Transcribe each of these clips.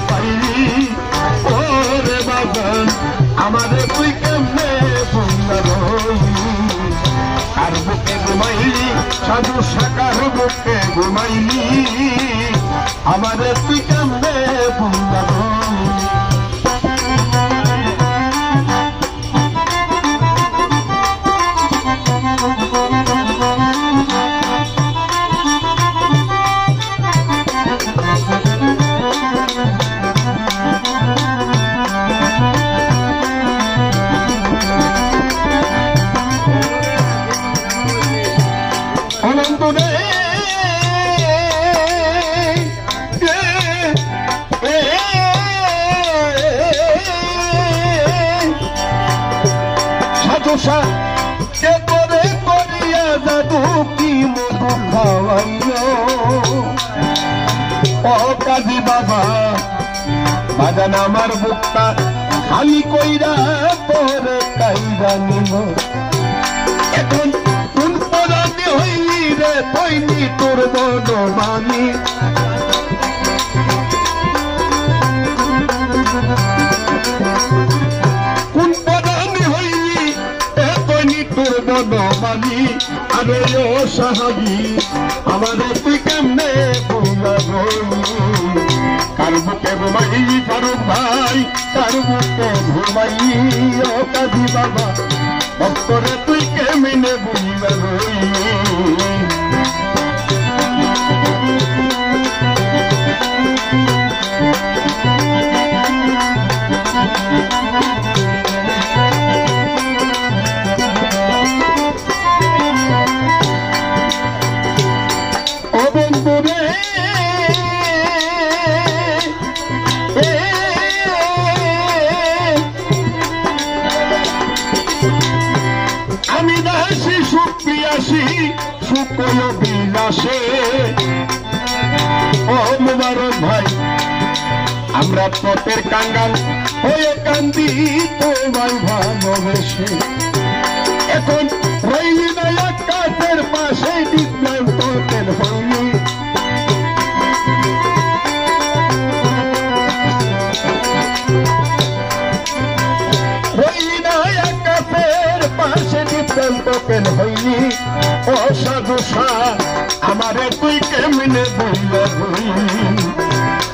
পাইলি ওরে বাজান আমারে তুই কেমনে ভুলা রইলি কার বুকে ঘুমাইলি সাধু সাকার বুকে ঘুমাইলি আমারে তুই কেমনে ভুলা রইলি কে করে করিয়া জাদু কি মধু খাওয়াইও ও কাজী বাবা বাজান আমার বুকটা খালি কইরা তোরে কাইরা নিল এখন কোন পরাণে হইলি রে হইলি তোর বনমানি বনমানি আরে ও সাহাবি আমারে তুই কেমনে ভুলা রইলি কার বুকে ঘুমাইলি ফারুক ভাই কার বুকে ঘুমাইলি ও কাজী বাবা ভক্তরে তুই কেমনে ভুলা রইলি আমি দাসী সুপ্রিয়াসী সুকল বিলাসে ও মুবারক ভাই আমরা পথের কাঙ্গাল হয়ে কান্দি তোমায় ভালোবেসে এখন রইলি না আকাশের পাশে বিজ্ঞান তোদের হইনি তোকেন হইনি ও সাধু আমারে তুই কেমনে বইলা হইনি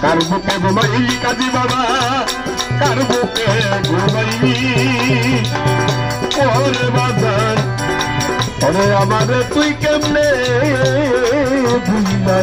কার বুকে ঘুমাইলি কাজী বাবা কার বুকে ঘুমাইলি ওরে বাজান ওরে আমারে তুই কেমনে বইলা